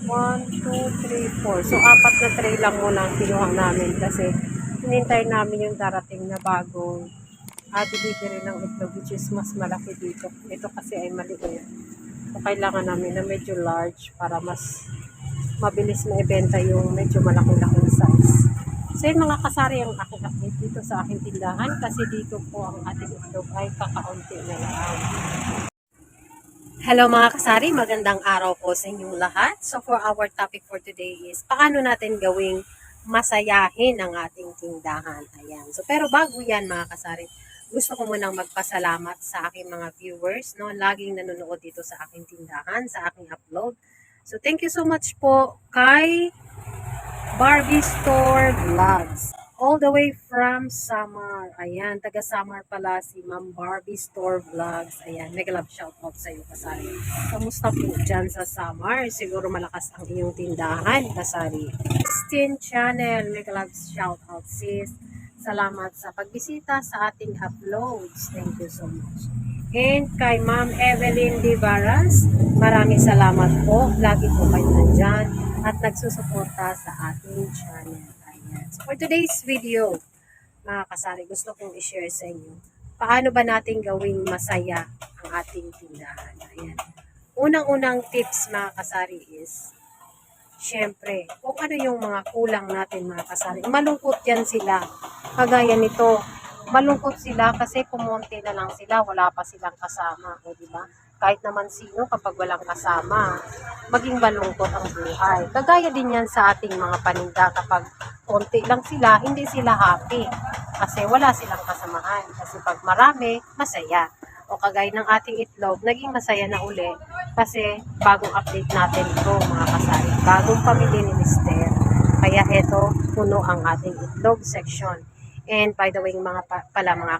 1, 2, 3, 4. So, apat na tray lang muna ang kinuha namin kasi hinintay namin yung darating na bagong delivery ng itlog which is mas malaki dito. Ito kasi ay maliit. So, kailangan namin na medyo large para mas mabilis maibenta yung medyo malaki-laking size. So, yung mga kasari ang aking update dito sa aking tindahan kasi dito po ang ating itlog ay kakaunti na lang. Hello mga kasari, magandang araw po sa inyong lahat. So for our topic for today is paano natin gawing masayahin ang ating tindahan. Ayan. So pero bago yan mga kasari, gusto ko munang magpasalamat sa aking mga viewers, no, laging nanonood dito sa aking tindahan, sa aking upload. So thank you so much po kay Barbie Store Vlogs. All the way from Samar. Ayan, taga Samar pala si Ma'am Barbie Store Vlogs. Ayan, mega love shoutout sa iyo kasari. Kamusta po dyan sa Samar? Siguro malakas ang iyong tindahan kasari. Christine Channel, mega love shoutout sis. Salamat sa pagbisita sa ating uploads. Thank you so much. And kay Ma'am Evelyn Divaras, maraming salamat po. Lagi po kayo nandyan at nagsusuporta sa ating channel. Ayan. So for today's video, mga kasari, gusto kong i-share sa inyo paano ba natin gawing masaya ang ating tindahan. Ayan. Unang-unang tips mga kasari is, syempre, kung ano yung mga kulang natin mga kasari. Malungkot yan sila. Kagaya nito, malungkot sila kasi kumonti na lang sila, wala pa silang kasama. O diba? Kahit naman sino kapag walang kasama, maging malungkot ang buhay. Kagaya din yan sa ating mga paninda kapag konti lang sila, hindi sila happy. Kasi wala silang kasamahan. Kasi pag marami, masaya. O kagaya ng ating itlog, naging masaya na uli. Kasi bagong update natin ito mga kasari. Bagong pamili ni Mister. Kaya ito, puno ang ating itlog section. And by the way, mga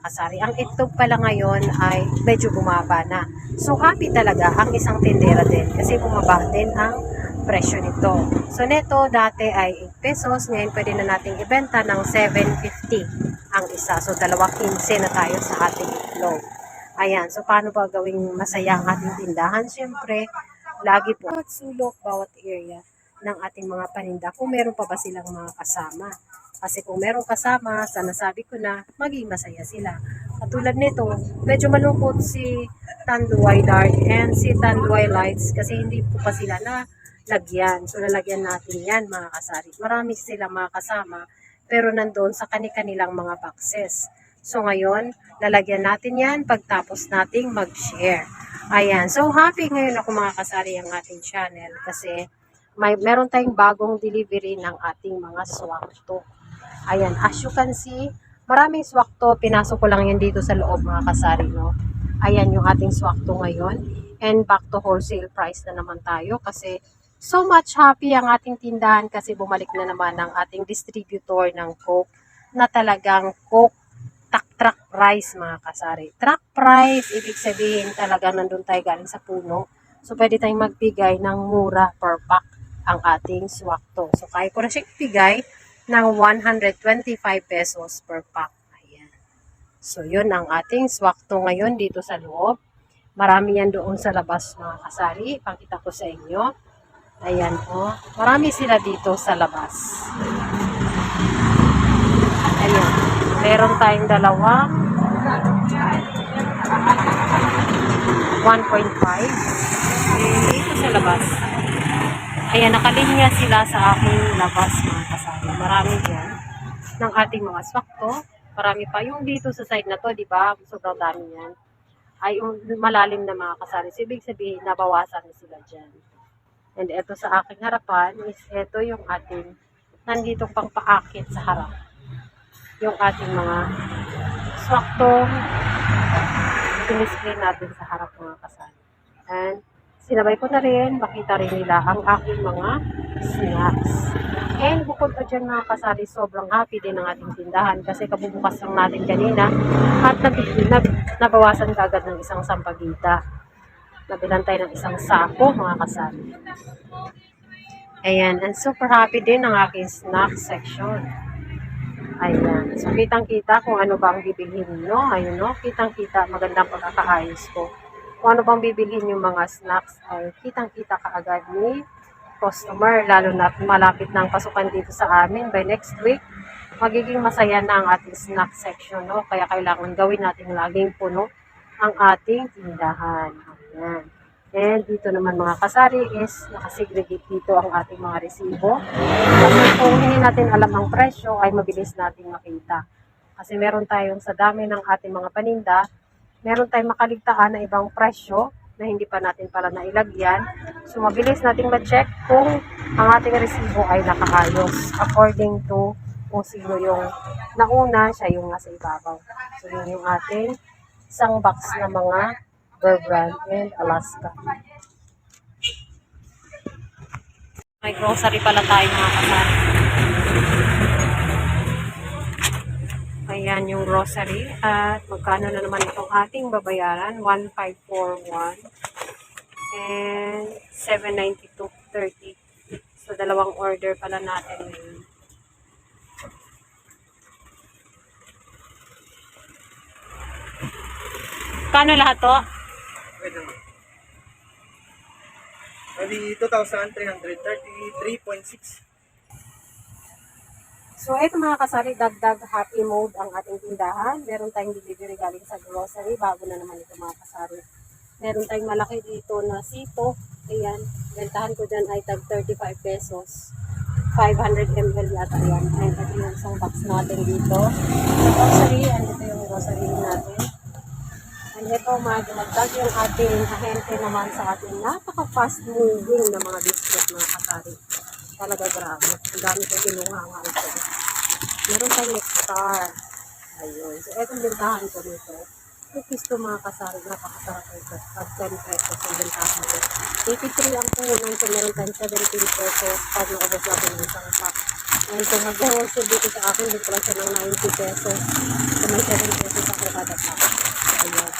kasari, ang itlog pala ngayon ay medyo bumaba na. So happy talaga ang isang tindera din kasi bumaba din ang presyo nito. So neto dati ay 8 pesos, ngayon pwede na nating ibenta ng 7.50 ang isa. So 2.15 na tayo sa ating itlog. Ayan, so paano ba gawing masaya ang ating tindahan? Siyempre, lagi po bawat sulok, bawat area ng ating mga paninda kung meron pa ba silang mga kasama. Kasi kung merong kasama, sa nasabi ko na, maging masaya sila. Katulad nito, medyo malungkot si Tanduay Dark and si Tanduay Lights kasi hindi po pa sila na lagyan. So, lalagyan natin yan mga kasari. Marami silang mga kasama, pero nandoon sa kanilang mga boxes. So, ngayon, lalagyan natin yan pagtapos nating mag-share. Ayan. So, happy ngayon ako mga kasari ang ating channel kasi meron tayong bagong delivery ng ating mga swakto. Ayan, as you can see, maraming swakto. Pinasok ko lang yan dito sa loob mga kasari, no? Ayan yung ating swakto ngayon. And back to wholesale price na naman tayo kasi so much happy ang ating tindahan kasi bumalik na naman ang ating distributor ng Coke na talagang Coke truck price mga kasari. Truck price, ibig sabihin talagang nandun tayo galing sa puno. So, pwede tayong magbigay ng mura per pack ang ating swakto. So, kaya ko na siya ibigay ng 125 pesos per pack. Ayan. So, yun ang ating swakto ngayon dito sa loob. Marami yan doon sa labas mga kasari. Pakita ko sa inyo. Ayan po. Marami sila dito sa labas. Ayan. Meron tayong dalawa. 1.5. Dito sa labas. Ayan, nakalinya sila sa aking labas mga kasama. Marami yan ng ating mga swakto. Marami pa. Yung dito sa side na to, di ba? Sobrang dami yan. Ay yung malalim na mga kasari. So, ibig sabihin, nabawasan na sila dyan. And ito sa aking harapan is ito yung ating nandito pang paakit sa harap. Yung ating mga swakto. Piniscreen natin sa harap mga kasari. And sinabay ko na rin, makita rin nila ang aking mga snacks. And bukod pa dyan mga kasari, sobrang happy din ang ating tindahan kasi kabubukas lang natin kanina at nabawasan kagad ng isang sampagita. Nabilan tayo ng isang sako mga kasari. Ayan, and super happy din ang aking snack section. Ayan, so kitang-kita kung ano ba ang bibilhin nyo. Ayun no, kitang-kita, magandang pagkakaayos ko. Kung ano bang bibilhin yung mga snacks ay kitang-kita kaagad ni customer, lalo na malapit na ang pasukan dito sa amin by next week. Magiging masaya na ang ating snack section, no? Kaya kailangan gawin natin laging puno ang ating tindahan. Ayan. And dito naman mga kasari is nakasegregate dito ang ating mga resibo. Kasi kung hindi natin alam ang presyo ay mabilis nating makita. Kasi meron tayong sa dami ng ating mga paninda, meron tayong makaligtaan na ibang presyo na hindi pa natin pala nailagyan. So mabilis nating ma-check kung ang ating resibo ay nakaayos according to kung sino yung nauna, siya yung nasa ibabaw. So yun yung ating isang box na mga Bear Brand and Alaska. May grocery pala tayo mga kasari. Ayan yung grocery at magkano na naman itong ating babayaran, 1,541 and 792.30. So dalawang order pala natin ngayon. Kano lahat to? Wait naman. Bali, 2,333.6. So, ito mga kasari, dagdag happy mode ang ating tindahan. Meron tayong delivery galing sa grocery. Bago na naman ito mga kasari. Meron tayong malaki dito na sito. Ayan, bentahan ko dyan ay tag 35 pesos. 500 ml yata yan. Ayan, ito yung isang box natin dito. Sa grocery, and ito yung grocery natin. And ito, magdagdag yung ating ahente naman sa ating napaka-fast moving na mga biscuit mga kasari. Talaga grabe. Ang dami ko kinuha nga ito. Meron tayong star. Ayun. So, etong bentahan ko nito. Cookies to mga kasari. Napakasarap ito. Pag 10 pesos ang bentahan ko. 83 ang puhunan. So, meron tayong 17 pesos. Pag naubos natin ng isang pack. And kung mag-wholesale dito sa akin, dito lang siya ng 90 pesos. So, may 7 pesos ako kada pack. Ayun.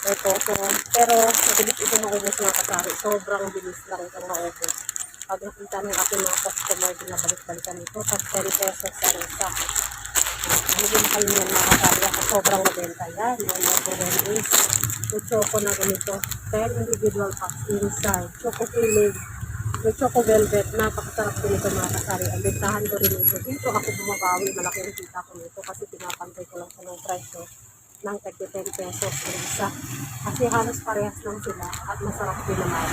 Ito. So, pero, mabilis ito maubos mga kasari. Sobrang bilis lang itong maubos. Pag nakita ng aking mga customer, binabalik-balikan ito, pag 10 pesos sa isa. Hindi kayo yan mga kasari. Ako sobrang mabenta yan. Yung mga is, yung choco na ganito. 10 individual packs inside. Choco filling. Yung choco velvet. Napakasarap din ito mga kasari. Ang bentahan ko rin ito. Dito ako bumabawi. Malaki ang kita ko nito kasi pinapantay ko lang sa ng presyo ng tag 10 pesos ang isa. Kasi halos parehas lang sila at masarap din naman.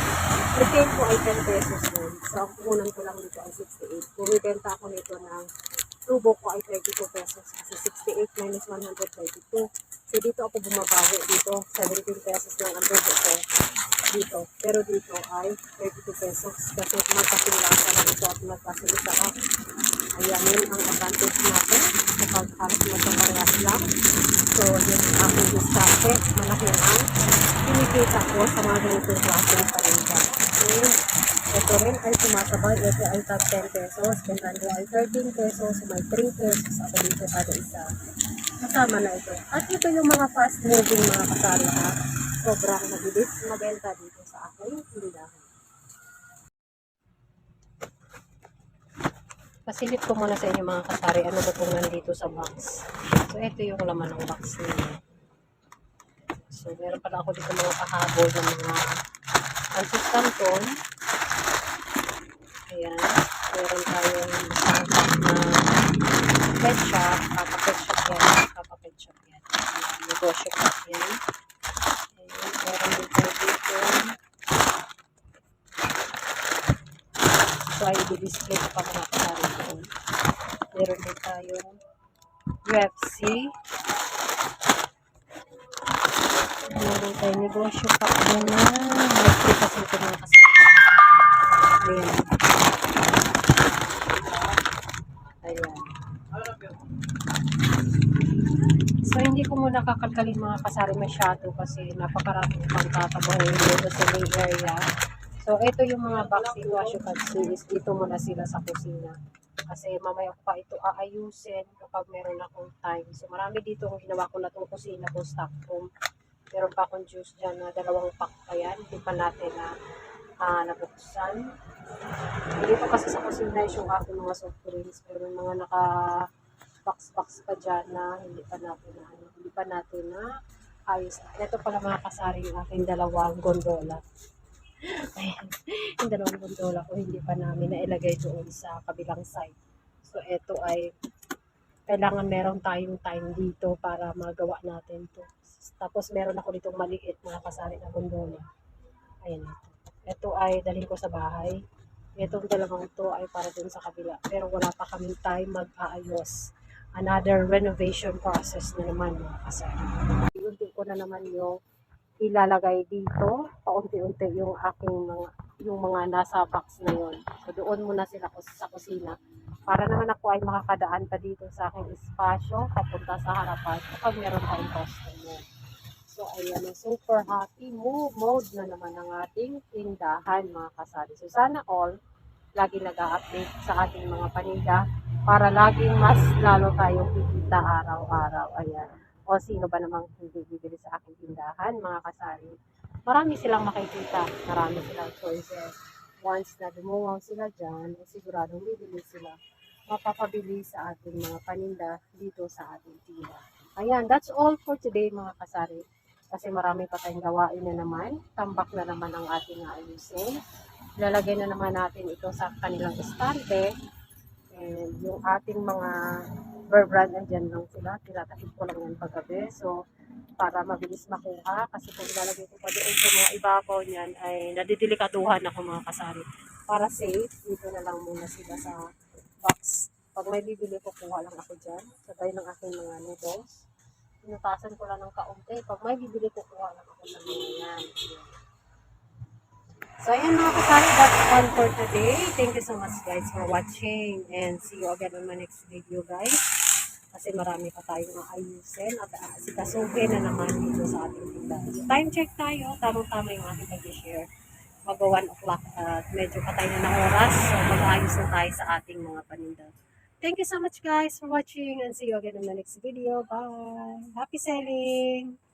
Retail ko ay 10 pesos din. So, ang puhunan ko lang dito ay 68. Bumibenta ako nito ng tubo ko ay 32 pesos. Kasi 68 minus 132. So, dito ako bumabawi. Dito, 17 pesos lang ang tubo ko. Dito. Pero dito ay 32 pesos. Kasi magkasilasa lang ito at magkasilasa ka. Ayan, yun ang advantage natin. Kapag halos magkaparehas lang. So, yun ang aking diskarte. Malaki ang kinikita ko sa mga ganitong klaseng parinda. And, ito rin ay sumasabay. Ito ay tag 10 pesos. Bentahan ko ay 13 pesos. May 3 pesos ako dito kada isa. Kasama na ito. At ito yung mga fast moving mga kasari ha. Sobrang mabilis mabenta dito sa aking tindahan. Pasilip ko muna sa inyo mga kasari, ano ba itong nandito sa box. So, ito yung laman ng box nila. So, meron pala ako dito mga pahabol ng mga Francis Canton. Ayan. Meron tayong isang pack na ketchup. Papa-ketchup yan. Papa-ketchup yan. Negosyo pack yan. Ayan. Meron din tayo dito. So, ay i-display ko pa mga kasari ko. Meron din tayong UFC. Meron tayong negosyo pa din na mag-free kasi ito mga kasari. Ayan. Ayan. So, hindi ko muna kakalkalin mga kasari masyado kasi napakaraming pang tatabahin dito sa main area. So, ito yung mga boxing wash you can see is dito muna sila sa kusina. Kasi mamaya ko pa ito aayusin kapag meron akong time. So, marami dito ang ginawa ko na itong kusina ko, stock room. Meron pa akong juice dyan na 2 pack pa yan. Hindi pa natin na nabuksan. Dito kasi sa kusina is yung aking mga soft drinks. Pero may mga naka-box pa dyan na hindi pa natin na ayos. Ito pala mga kasari yung aking 2 gondola. Ayan. Yung dalawang gondola ko hindi pa namin nailagay doon sa kabilang side. So, ito ay kailangan meron tayong time dito para magawa natin to. Tapos, meron ako ditong maliit mga kasari na gondola. Ayan ito. Ito ay dalhin ko sa bahay. Itong dalawang to ay para dun sa kabila. Pero wala pa kaming time mag-aayos. Another renovation process na naman mga kasari. Unti ko na naman yung ilalagay dito. Paunti-unti yung mga nasa box na yon. So doon muna sila sa kusina. Para naman ako ay makakadaan pa dito sa aking espasyo papunta sa harapan kapag meron tayong customer. So, ayan, super happy mode na naman ang ating tindahan, mga kasari. So, sana all, lagi nag-update sa ating mga paninda para laging mas lalo tayong kikita araw-araw. Ayan. O, sino ba namang hindi bibili sa aking tindahan, mga kasari? Marami silang makikita. Marami silang choices. Once na dumungaw sila dyan, siguradong bibili sila. Mapapabili sa ating mga paninda dito sa ating tindahan. Ayan, that's all for today, mga kasari. Kasi marami pa tayong gawain na naman. Tambak na naman ang ating ayusin. Lalagay na naman natin ito sa kanilang estante. And yung ating mga brand, andyan lang sila. Tinatahid ko lang yan paggabi. So, para mabilis makuha. Kasi kung ilalagay ko pa doon sa mga ibabaw niyan, ay nadidelikaduhan ako mga kasari. Para safe, dito na lang muna sila sa box. Pag may bibili, kukuha lang ako dyan. Sabay ng aking mga noodles. Pinutasan ko lang ng kaunti. Pag may bibili, kukuha lang ako ng mga yan. So, ayan mga kasari, that's all for today. Thank you so much guys for watching and see you again on my next video guys. Kasi marami pa tayong ayusin at sikasuhin na naman dito sa ating tindahan. So, time check tayo. Tamang-tama yung aking pag-share. Mag-1 o'clock at medyo patay na ng oras. So, mag-ayos na tayo sa ating mga paninda. Thank you so much guys for watching and see you again in the next video. Bye! Happy selling!